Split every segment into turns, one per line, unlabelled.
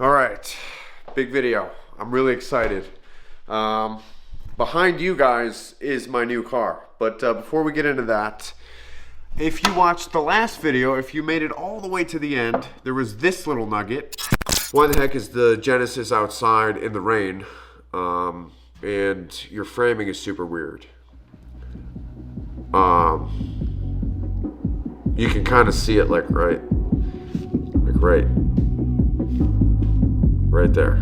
All right, big video. I'm really excited. Behind you guys is my new car. But before we get into that, if you watched the last video, if you made it all the way to the end, there was this little nugget. Why the heck is the Genesis outside in the rain? And your framing is super weird. You can kind of see it like right there.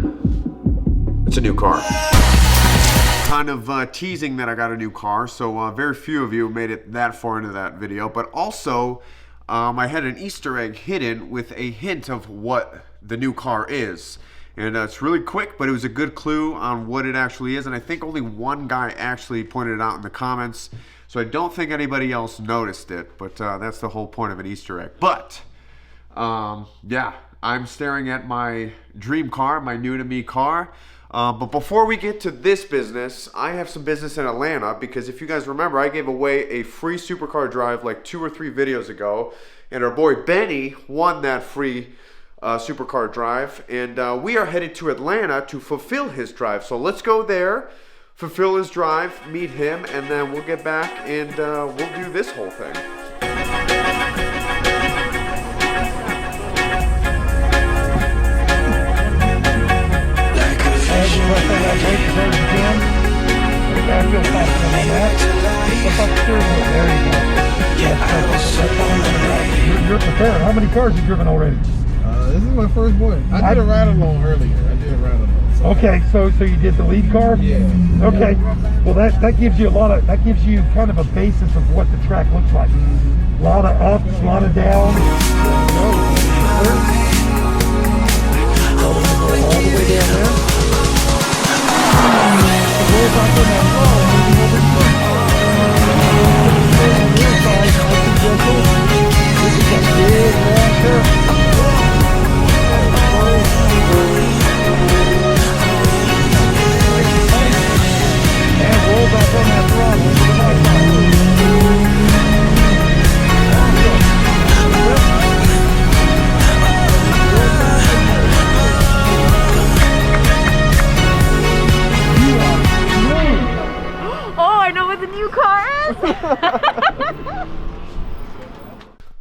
It's a new car. Kind of teasing that I got a new car, so very few of you made it that far into that video, but also I had an Easter egg hidden with a hint of what the new car is. And it's really quick, but it was a good clue on what it actually is, and I think only one guy actually pointed it out in the comments, so I don't think anybody else noticed it, but that's the whole point of an Easter egg. But yeah, I'm staring at my dream car, my new to me car. But before we get to this business, I have some business in Atlanta, because if you guys remember, I gave away a free supercar drive like 2 or 3 videos ago, and our boy Benny won that free supercar drive, and we are headed to Atlanta to fulfill his drive. So let's go there, fulfill his drive, meet him, and then we'll get back and we'll do this whole thing.
You're prepared. How many cars have you driven already?
This is my first one. I did a ride along earlier.
Okay, so you did the lead car?
Yeah.
Okay. Well, that gives you that gives you kind of a basis of what the track looks like. A lot of ups, a lot of downs. All the way down there.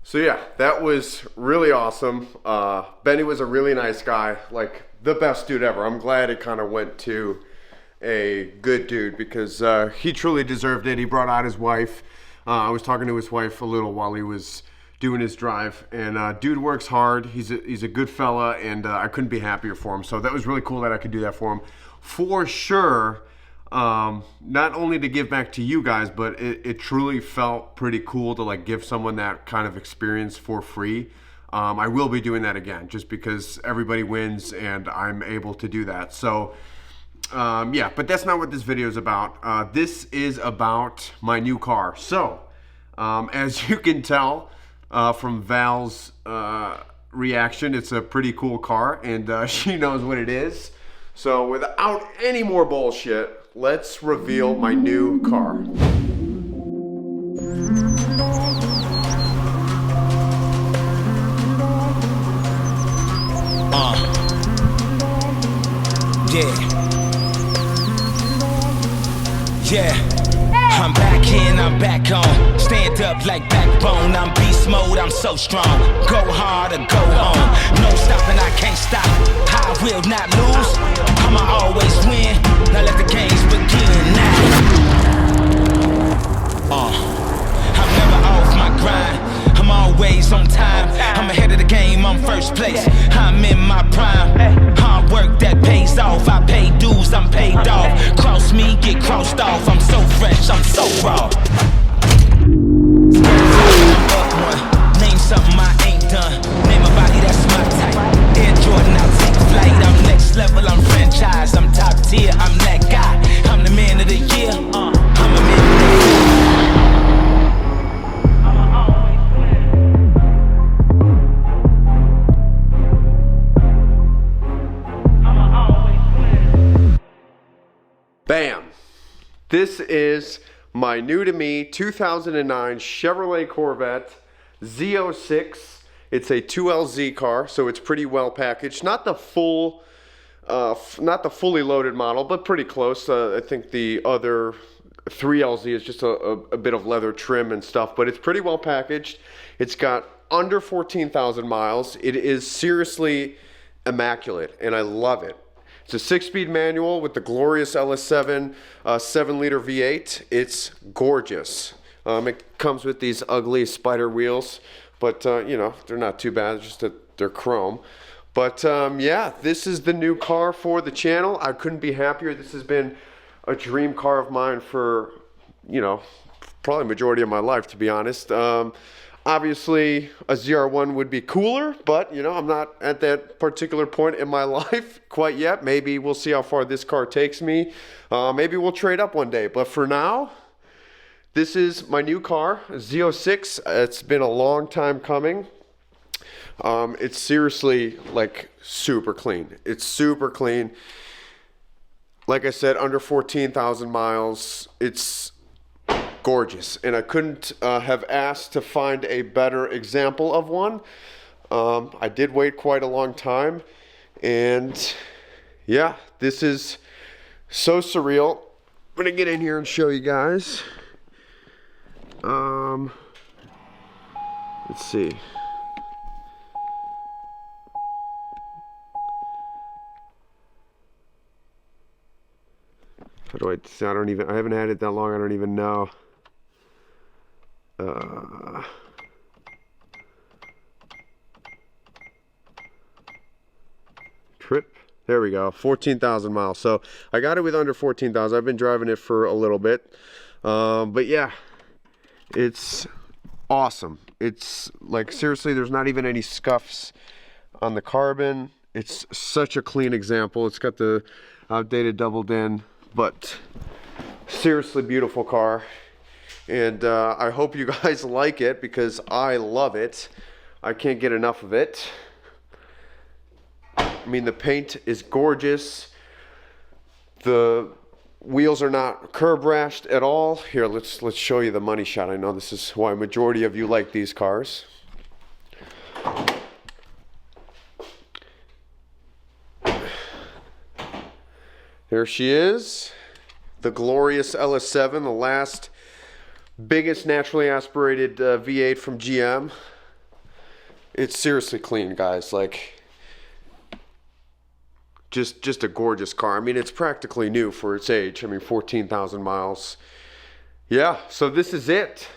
So yeah, that was really awesome. Benny was a really nice guy, like the best dude ever. I'm glad it kind of went to a good dude, because he truly deserved it. He brought out his wife. I was talking to his wife a little while he was doing his drive, and dude works hard. He's a good fella, and I couldn't be happier for him. So that was really cool that I could do that for him. For sure. Not only to give back to you guys, but it truly felt pretty cool to like give someone that kind of experience for free. I will be doing that again, just because everybody wins and I'm able to do that. So yeah, but that's not what this video is about. This is about my new car. So as you can tell from Val's reaction, it's a pretty cool car, and she knows what it is. So without any more bullshit, let's reveal my new car.
Yeah. I'm back in, I'm back on. Stand up like backbone. I'm beast mode, I'm so strong. Go hard or go home. No stopping, I can't stop. I will not lose. I'ma always win. Now let the games begin now. I'm never off my grind. I'm always on time. I'm ahead of the game, I'm first place. I'm in my prime. Hard work that pays off. I pay dues, I'm paid off. Cross me, get crossed off. I'm so fresh, I'm so raw. Name something I ain't done. Name a body that's my type. Air Jordan, I'll take flight. I'm next level, I'm franchise. I'm top tier, I'm that guy. I'm the man of the year. I'm a man of the year.
Bam! This is my new to me 2009 Chevrolet Corvette Z06 It's a 2LZ car, so it's pretty well packaged. Not the full, not the fully loaded model, but pretty close. I think the other 3LZ is just a bit of leather trim and stuff, but it's pretty well packaged. It's got under 14,000 miles. It is seriously immaculate, and I love it. It's a 6-speed manual with the glorious LS7 7-liter V8. It's gorgeous. It comes with these ugly spider wheels, but you know, they're not too bad. It's just that they're chrome. But yeah, this is the new car for the channel. I couldn't be happier. This has been a dream car of mine for, you know, probably majority of my life, to be honest. Obviously, a ZR1 would be cooler, but, you know, I'm not at that particular point in my life quite yet. Maybe we'll see how far this car takes me. Maybe we'll trade up one day. But for now, this is my new car, a Z06. It's been a long time coming. It's seriously, like, super clean. It's super clean. Like I said, under 14,000 miles. It's gorgeous, and I couldn't have asked to find a better example of one. I did wait quite a long time, and yeah, this is so surreal. I'm gonna get in here and show you guys. Let's see. How do I see? I haven't had it that long. I don't even know. Trip. There we go. 14,000 miles. So I got it with under 14,000. I've been driving it for a little bit. But yeah, it's awesome. It's like, seriously, there's not even any scuffs on the carbon. It's such a clean example. It's got the outdated doubled in, but seriously beautiful car. And I hope you guys like it, because I love it. I can't get enough of it. I mean, the paint is gorgeous. The wheels are not curb rashed at all. Here, let's show you the money shot. I know this is why a majority of you like these cars. There she is, the glorious LS7, the last biggest naturally aspirated V8 from GM. It's seriously clean, guys. Like, just a gorgeous car. I mean, it's practically new for its age. I mean, 14,000 miles. Yeah, so this is it.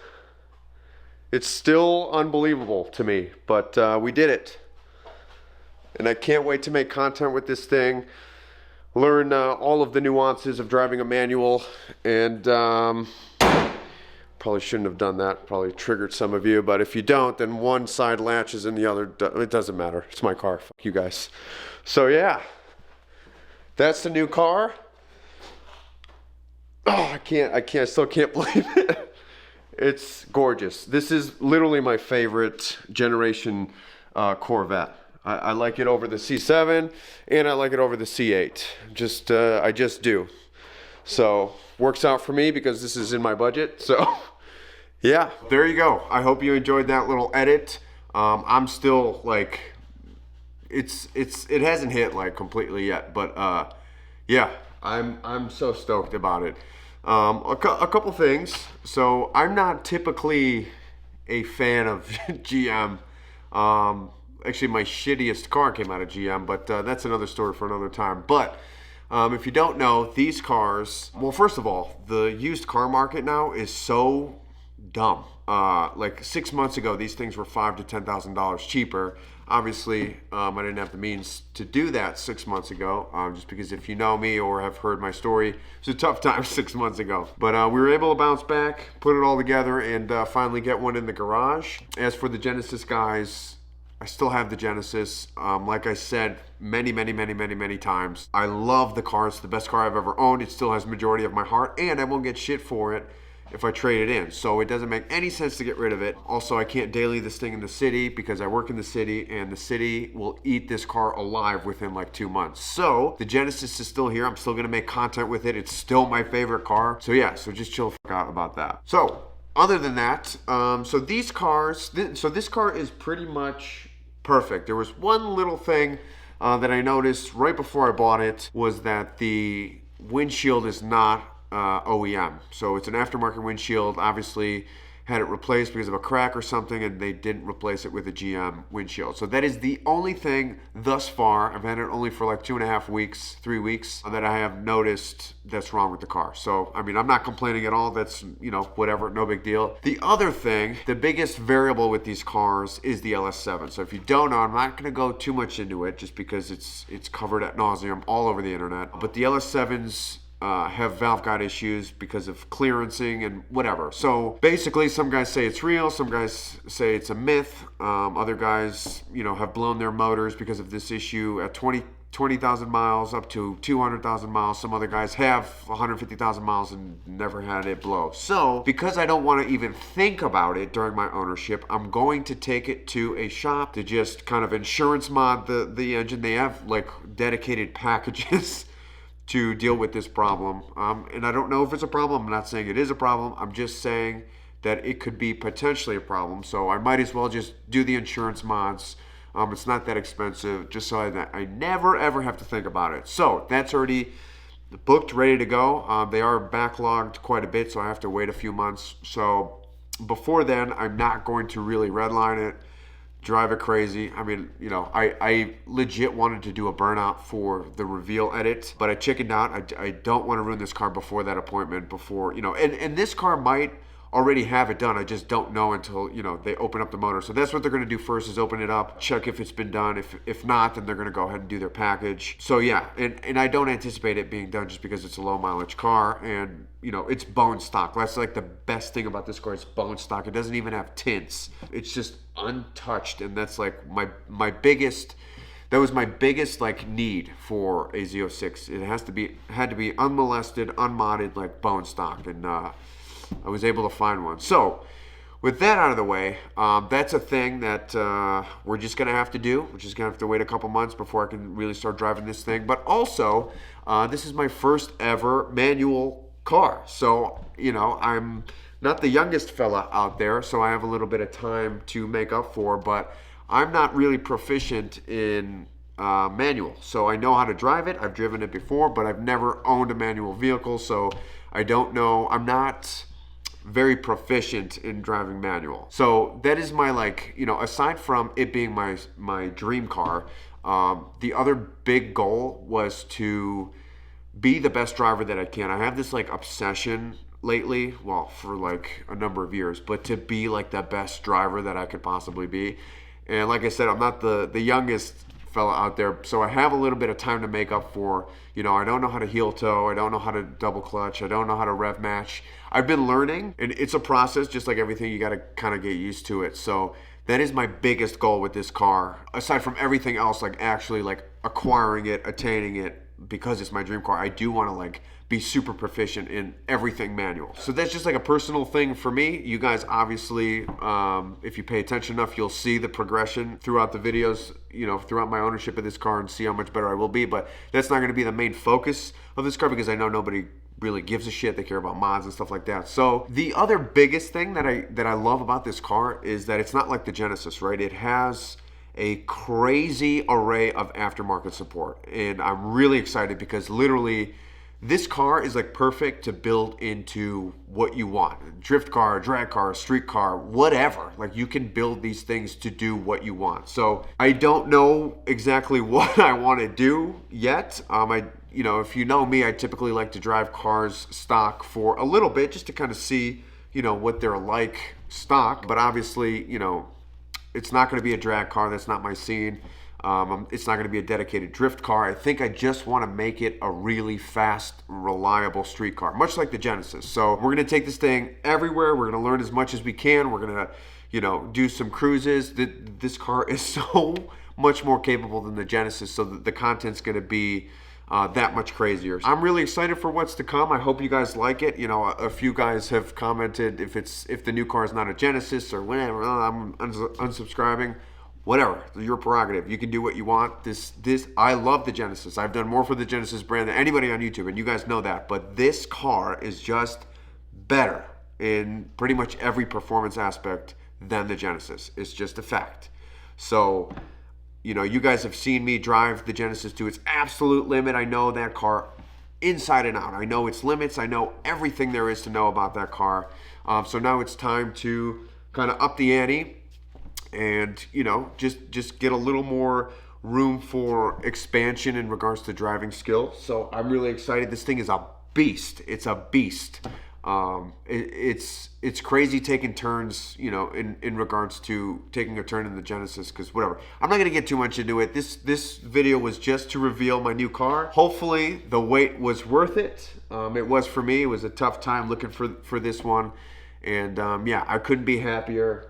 It's still unbelievable to me, but we did it. And I can't wait to make content with this thing. Learn all of the nuances of driving a manual, and probably shouldn't have done that. Probably triggered some of you, but if you don't, then one side latches and the other, it doesn't matter. It's my car. Fuck you guys. So yeah, that's the new car. Oh, I still can't believe it. It's gorgeous. This is literally my favorite generation Corvette. I like it over the C7, and I like it over the C8. I just do. So works out for me because this is in my budget. So yeah, there you go. I hope you enjoyed that little edit. I'm still like, it hasn't hit like completely yet, but yeah, I'm so stoked about it. A couple things. So I'm not typically a fan of GM. Actually, my shittiest car came out of GM, but that's another story for another time. But if you don't know, these cars, well, first of all, the used car market now is so dumb. Like 6 months ago, these things were $5,000 to $10,000 cheaper. Obviously, I didn't have the means to do that 6 months ago, just because if you know me or have heard my story, it was a tough time 6 months ago. But we were able to bounce back, put it all together, and finally get one in the garage. As for the Genesis guys, I still have the Genesis. Like I said many times, I love the car. It's the best car I've ever owned. It still has majority of my heart, and I won't get shit for it if I trade it in. So it doesn't make any sense to get rid of it. Also, I can't daily this thing in the city because I work in the city, and the city will eat this car alive within like 2 months. So the Genesis is still here. I'm still gonna make content with it. It's still my favorite car. So yeah, so just chill the fuck out about that. So other than that, so these cars, so this car is pretty much perfect. There was one little thing that I noticed right before I bought it, was that the windshield is not OEM. So it's an aftermarket windshield. Obviously had it replaced because of a crack or something, and they didn't replace it with a GM windshield. So that is the only thing thus far, I've had it only for like 2.5 weeks, 3 weeks, that I have noticed that's wrong with the car. So, I mean, I'm not complaining at all. That's, you know, whatever, no big deal. The other thing, the biggest variable with these cars is the LS7. So if you don't know, I'm not gonna go too much into it just because it's covered ad nauseum all over the internet. But the LS7s have valve guide issues because of clearancing and whatever. So basically, some guys say it's real, some guys say it's a myth. Other guys, you know, have blown their motors because of this issue at 20,000 miles up to 200,000 miles. Some other guys have 150,000 miles and never had it blow. So because I don't want to even think about it during my ownership, I'm going to take it to a shop to just kind of insurance mod the engine. They have like dedicated packages to deal with this problem. And I don't know if it's a problem. I'm not saying it is a problem. I'm just saying that it could be potentially a problem. So I might as well just do the insurance mods. It's not that expensive, just so I never ever have to think about it. So that's already booked, ready to go. They are backlogged quite a bit, so I have to wait a few months. So before then, I'm not going to really redline it, drive it crazy. I mean, you know, I legit wanted to do a burnout for the reveal edit, but I chickened out. I don't want to ruin this car before that appointment, before, you know, and this car might already have it done. I just don't know until, you know, they open up the motor. So that's what they're going to do first, is open it up, check if it's been done. If not, then they're going to go ahead and do their package. So yeah, and I don't anticipate it being done just because it's a low mileage car, and you know, it's bone stock. That's like the best thing about this car. It's bone stock. It doesn't even have tints. It's just untouched, and that's like my biggest. That was my biggest like need for a Z06. It had to be unmolested, unmodded, like bone stock, and I was able to find one. So with that out of the way, that's a thing that we're just gonna have to do. We're just gonna have to wait a couple months before I can really start driving this thing. But also, this is my first ever manual car. So, you know, I'm not the youngest fella out there, so I have a little bit of time to make up for, but I'm not really proficient in manual. So I know how to drive it. I've driven it before, but I've never owned a manual vehicle, so I don't know. I'm not very proficient in driving manual. So that is my, like, you know, aside from it being my dream car, the other big goal was to be the best driver that I can. I have this like obsession lately, well, for like a number of years, but to be like the best driver that I could possibly be. And like I said, I'm not the youngest fella out there, so I have a little bit of time to make up for, you know, I don't know how to heel toe, I don't know how to double clutch, I don't know how to rev match. I've been learning, and it's a process, just like everything. You got to kind of get used to it. So that is my biggest goal with this car, aside from everything else, like actually like acquiring it, attaining it, because it's my dream car. I do want to like be super proficient in everything manual. So that's just like a personal thing for me. You guys obviously, if you pay attention enough, you'll see the progression throughout the videos, you know, throughout my ownership of this car, and see how much better I will be. But that's not going to be the main focus of this car, because I know nobody really gives a shit. They care about mods and stuff like that. So the other biggest thing that I love about this car is that it's not like the Genesis, right? It has a crazy array of aftermarket support, and I'm really excited because literally this car is like perfect to build into what you want. Drift car, drag car, street car, whatever. Like, you can build these things to do what you want. So I don't know exactly what I want to do yet. You know, if you know me, I typically like to drive cars stock for a little bit just to kind of see, you know, what they're like stock. But obviously, you know, it's not going to be a drag car. That's not my scene. It's not going to be a dedicated drift car. I think I just want to make it a really fast, reliable street car, much like the Genesis. So we're going to take this thing everywhere. We're going to learn as much as we can. We're going to, you know, do some cruises. This car is so much more capable than the Genesis, so the content's going to be that much crazier. I'm really excited for what's to come. I hope you guys like it. You know, a few guys have commented if the new car is not a Genesis or whatever, I'm unsubscribing. Whatever, your prerogative. You can do what you want. I love the Genesis. I've done more for the Genesis brand than anybody on YouTube, and you guys know that. But this car is just better. in pretty much every performance aspect than the Genesis. It's just a fact. So, you know, you guys have seen me drive the Genesis to its absolute limit. I know that car inside and out. I know its limits. I know everything there is to know about that car. So now it's time to kind of up the ante and, you know, just get a little more room for expansion in regards to driving skill. So I'm really excited. This thing is a beast. It's a beast. It's crazy taking turns, you know, in regards to taking a turn in the Genesis, because whatever. I'm not going to get too much into it. This video was just to reveal my new car. Hopefully the wait was worth it. It was for me. It was a tough time looking for this one. And yeah, I couldn't be happier.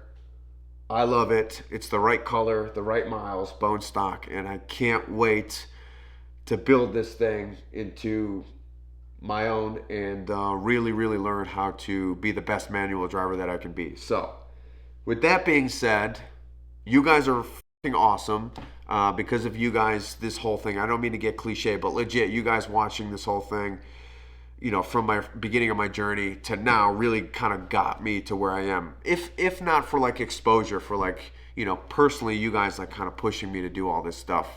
I love it. It's the right color, the right miles, bone stock, and I can't wait to build this thing into my own and really learn how to be the best manual driver that I can be. So with that being said, you guys are f***ing awesome. Because of you guys, this whole thing, I don't mean to get cliche, but legit, you guys watching this whole thing, you know, from my beginning of my journey to now, really kind of got me to where I am. If not for like exposure, for like, you know, personally, you guys like kind of pushing me to do all this stuff.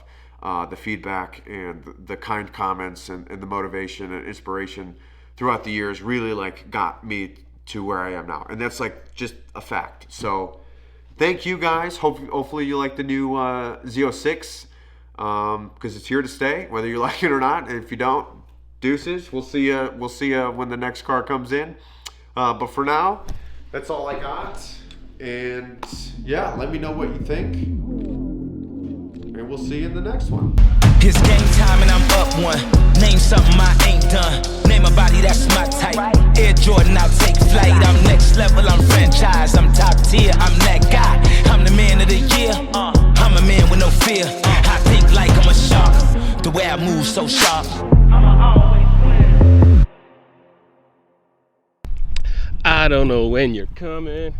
The feedback and the kind comments and the motivation and inspiration throughout the years really like got me to where I am now. And that's like just a fact. So thank you guys. Hopefully you like the new Z06 because it's here to stay, whether you like it or not. And if you don't, deuces. We'll see you when the next car comes in. But for now, that's all I got. And yeah, let me know what you think. And we'll see you in the next one.
It's game time and I'm up one. Name something I ain't done. Name a body that's my type. Air Jordan, I'll take flight. I'm next level, I'm franchise. I'm top tier, I'm that guy. I'm the man of the year. I'm a man with no fear. I think like I'm a shark. The way I move so sharp.
I don't know when you're coming.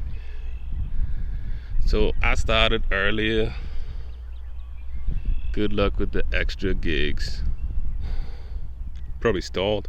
So I started earlier. Good luck with the extra gigs. Probably stalled.